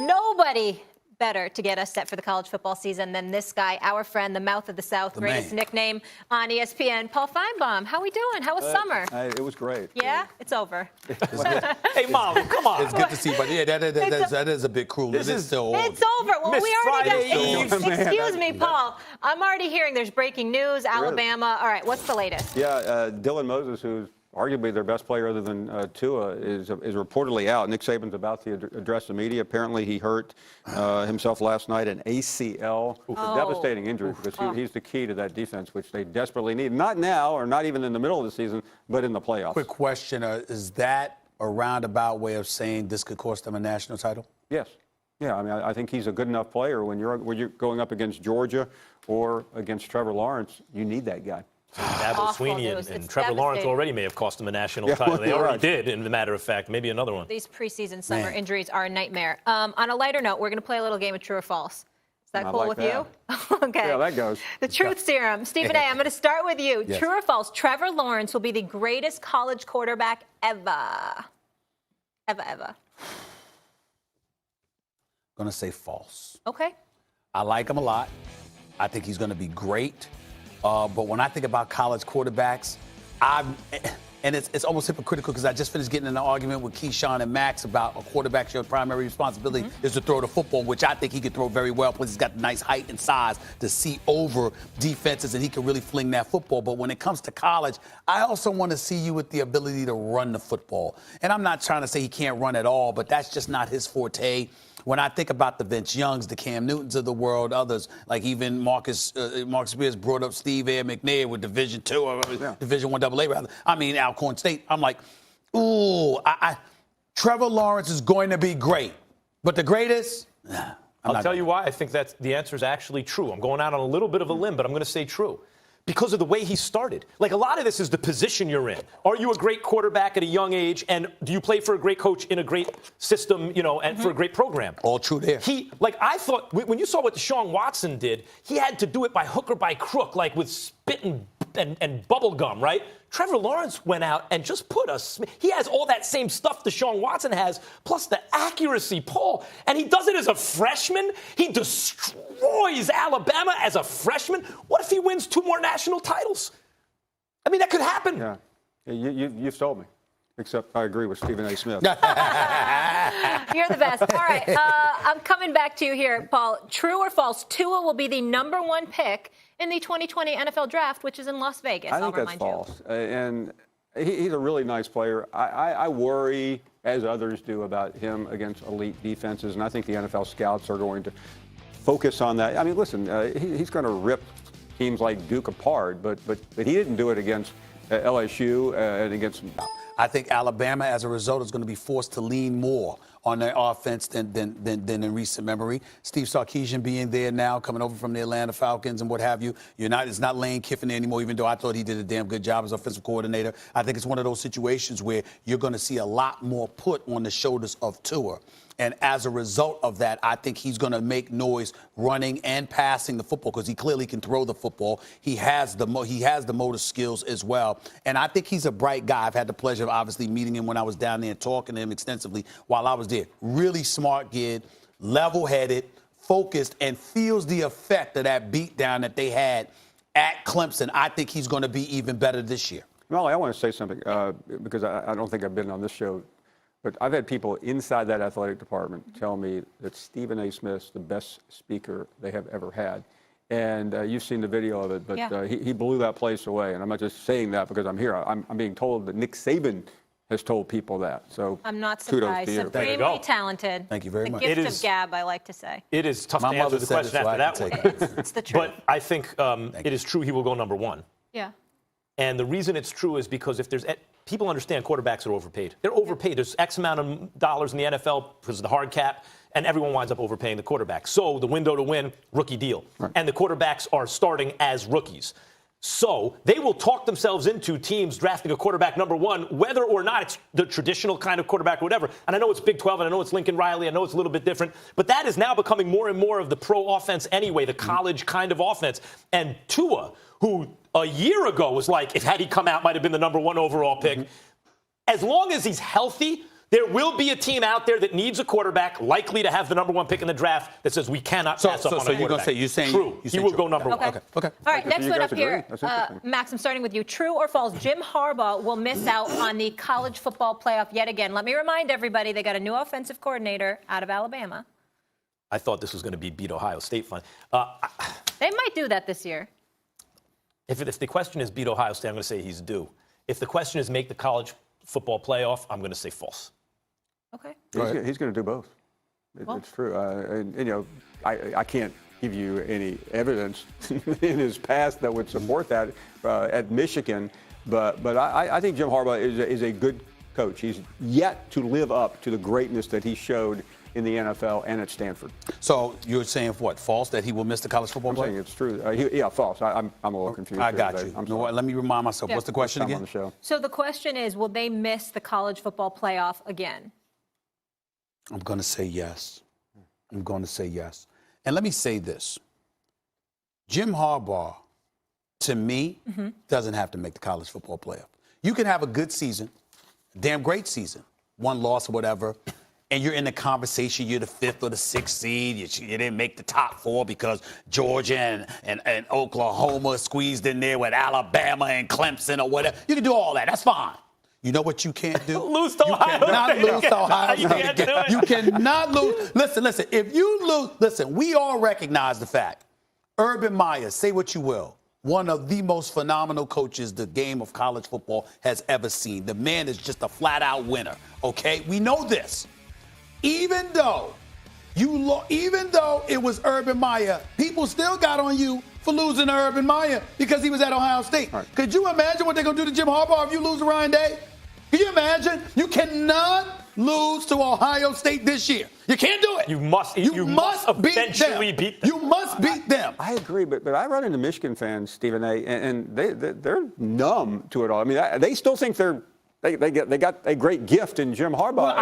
Nobody better to get us set for the college football season than this guy, our friend, the mouth of the South, greatest nickname on ESPN, Paul Feinbaum. How we doing? How was summer? It was great. Yeah? It's over. Hey, Molly, come on. It's good to see, but yeah, that is a bit cruel. It's still over. It's over. Well, Miss we already Friday got. Excuse me, Paul. I'm already hearing there's breaking news. Alabama. All right, what's the latest? Yeah, Dylan Moses, who's arguably their best player other than Tua, is reportedly out. Nick Saban's about to address the media. Apparently, he hurt himself last night, an ACL. A devastating injury because he's the key to that defense, which they desperately need. Not now or not even in the middle of the season, but in the playoffs. Quick question. Is that a roundabout way of saying this could cost them a national title? Yes. Yeah, I mean, I think he's a good enough player. When you're going up against Georgia or against Trevor Lawrence, you need that guy. Dabo Swinney and Trevor Lawrence already may have cost him a national title. They already did, in the matter of fact. Maybe another one. These preseason summer injuries are a nightmare. On a lighter note, we're going to play a little game of true or false. Is that cool with you? Okay. Yeah, that goes. The truth serum. Stephen A., I'm going to start with you. Yes. True or false, Trevor Lawrence will be the greatest college quarterback ever. Ever. I'm going to say false. Okay. I like him a lot. I think he's going to be great. But when I think about college quarterbacks, and it's almost hypocritical because I just finished getting in an argument with Keyshawn and Max about a quarterback's primary responsibility is to throw the football, which I think he can throw very well. Plus, he's got the nice height and size to see over defenses, and he can really fling that football. But when it comes to college, I also want to see you with the ability to run the football. And I'm not trying to say he can't run at all, but that's just not his forte. When I think about the Vince Youngs, the Cam Newtons of the world, others, like even Marcus Spears brought up Steve A. McNair with Division II, or Division I AA, rather. I mean, Alcorn State. I'm like, ooh, Trevor Lawrence is going to be great. But the greatest? I'll tell you why I think that the answer is actually true. I'm going out on a little bit of a limb, but I'm going to say true. Because of the way he started. Like, a lot of this is the position you're in. Are you a great quarterback at a young age, and do you play for a great coach in a great system, and for a great program? All true there. I thought, when you saw what Deshaun Watson did, he had to do it by hook or by crook, like with spit and bubble gum, right? Trevor Lawrence went out and just he has all that same stuff Deshaun Watson has, plus the accuracy, Paul. And he does it as a freshman. He destroys Alabama as a freshman. What if he wins 2 more national titles? I mean, that could happen. Yeah. You've sold me. Except I agree with Stephen A. Smith. You're the best. All right. I'm coming back to you here, Paul. True or false, Tua will be the #1 pick in the 2020 NFL Draft, which is in Las Vegas. I think that's false. And he's a really nice player. I worry, as others do, about him against elite defenses, and I think the NFL scouts are going to focus on that. I mean, listen, he's going to rip teams like Duke apart, but he didn't do it against LSU and against. I think Alabama, as a result, is going to be forced to lean more on their offense than in recent memory. Steve Sarkisian being there now, coming over from the Atlanta Falcons and what have you. It's not Lane Kiffin anymore, even though I thought he did a damn good job as offensive coordinator. I think it's one of those situations where you're going to see a lot more put on the shoulders of Tua. And as a result of that, I think he's going to make noise running and passing the football because he clearly can throw the football. He has the motor skills as well. And I think he's a bright guy. I've had the pleasure of obviously meeting him when I was down there and talking to him extensively while I was there. Really smart kid, level-headed, focused, and feels the effect of that beatdown that they had at Clemson. I think he's going to be even better this year. Molly, I want to say something because I don't think I've been on this show. But I've had people inside that athletic department tell me that Stephen A. Smith's the best speaker they have ever had. And you've seen the video of it, but he blew that place away. And I'm not just saying that because I'm here. I'm being told that Nick Saban has told people that. So I'm not surprised. Supremely talented. Thank you very much. The gift of gab, I like to say. It is tough to answer the question after that one. It's the truth. But I think it is true he will go #1. Yeah. And the reason it's true is because if there's people understand quarterbacks are overpaid. They're overpaid. There's X amount of dollars in the NFL because of the hard cap, and everyone winds up overpaying the quarterback. So the window to win, rookie deal. Right. And the quarterbacks are starting as rookies. So they will talk themselves into teams drafting a quarterback #1, whether or not it's the traditional kind of quarterback or whatever. And I know it's Big 12, and I know it's Lincoln Riley. I know it's a little bit different. But that is now becoming more and more of the pro offense anyway, the college kind of offense. And Tua, who a year ago was like, if had he come out, might have been the #1 overall pick. As long as he's healthy, There will be a team out there that needs a quarterback, likely to have the number 1 pick in the draft, that says we cannot pass up on a quarterback. So you're going to say, true. He will go number 1. Okay. All right, next you one guys up here. agree. That's interesting. Max, I'm starting with you. True or false, Jim Harbaugh will miss out on the college football playoff yet again. Let me remind everybody, they got a new offensive coordinator out of Alabama. I thought this was going to be beat Ohio State fun. They might do that this year. If the question is beat Ohio State, I'm going to say he's due. If the question is make the college football playoff, I'm going to say false. Okay. He's going to do both. It's true. And I can't give you any evidence in his past that would support that at Michigan, but I think Jim Harbaugh is a good coach. He's yet to live up to the greatness that he showed in the NFL and at Stanford. So you're saying what? False that he will miss the college football I'm play? saying it's true. Yeah, false. I'm a little confused. I here got today. you. I'm You know what? sorry. Let me remind myself. Yeah. What's the question I'm again? on the show. So the question is, will they miss the college football playoff again? I'm going to say yes. I'm going to say yes. And let me say this. Jim Harbaugh, to me, doesn't have to make the college football playoff. You can have a good season, a damn great season, 1 loss or whatever, and you're in the conversation, you're the 5th or the 6th seed. You didn't make the top 4 because Georgia and Oklahoma squeezed in there with Alabama and Clemson or whatever. You can do all that. That's fine. You know what you can't do? Lose to Ohio You cannot State lose to Ohio You State can't do again. it. You cannot lose. Listen. If you lose, listen, we all recognize the fact. Urban Meyer, say what you will, one of the most phenomenal coaches the game of college football has ever seen. The man is just a flat-out winner, okay? We know this. Even though it was Urban Meyer, people still got on you for losing to Urban Meyer because he was at Ohio State. Right. Could you imagine what they're going to do to Jim Harbaugh if you lose to Ryan Day? Can you imagine? You cannot lose to Ohio State this year. You can't do it. You must eventually beat them. You must beat them. I agree, but I run into Michigan fans, Stephen A., and they're numb to it all. I mean, they still think they got a great gift in Jim Harbaugh.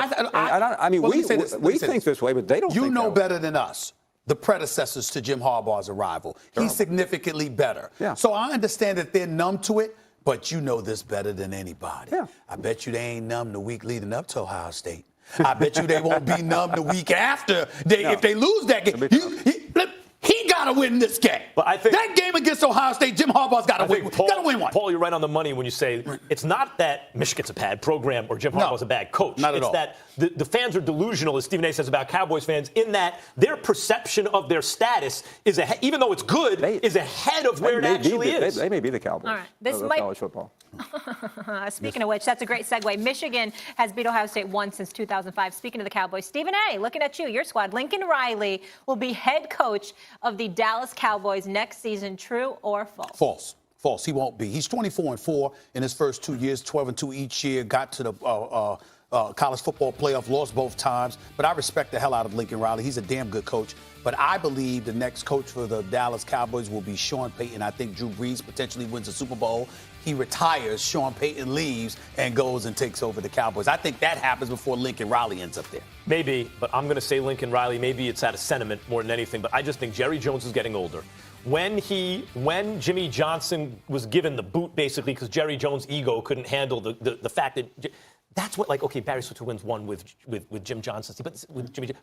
We think this way, but they don't. You know better than us. The predecessors to Jim Harbaugh's arrival. He's significantly better. Yeah. So I understand that they're numb to it, but you know this better than anybody. Yeah. I bet you they ain't numb the week leading up to Ohio State. I bet you they won't be numb the week after if they lose that game. He got to win this game. But I think that game against Ohio State, Jim Harbaugh's got to win. Got to win one. Paul, you're right on the money when you say it's not that Michigan's a bad program or Jim Harbaugh's a bad coach. Not at all. It's that the fans are delusional, as Stephen A. says about Cowboys fans, in that their perception of their status is even though it's good, is ahead of where it actually is. They may be the Cowboys. All right. This of might- college football. Speaking of which, that's a great segue. Michigan has beat Ohio State once since 2005. Speaking of the Cowboys, Stephen A., looking at you, your squad. Lincoln Riley will be head coach of the Dallas Cowboys next season. True or false? False. He won't be. He's 24-4 in his first 2 years, 12-2 each year. Got to the college football playoff, lost both times. But I respect the hell out of Lincoln Riley. He's a damn good coach. But I believe the next coach for the Dallas Cowboys will be Sean Payton. I think Drew Brees potentially wins the Super Bowl. He retires, Sean Payton leaves, and goes and takes over the Cowboys. I think that happens before Lincoln Riley ends up there. Maybe, but I'm going to say Lincoln Riley. Maybe it's out of sentiment more than anything, but I just think Jerry Jones is getting older. When Jimmy Johnson was given the boot, basically, because Jerry Jones' ego couldn't handle the fact that that's what, okay, Barry Switzer wins one with Jim Johnson,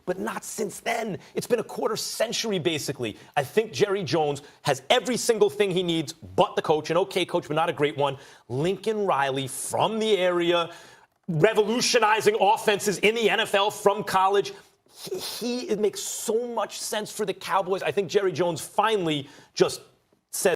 but not since then. It's been a quarter century, basically. I think Jerry Jones has every single thing he needs but the coach, an okay coach, but not a great one. Lincoln Riley from the area, revolutionizing offenses in the NFL from college. It makes so much sense for the Cowboys. I think Jerry Jones finally just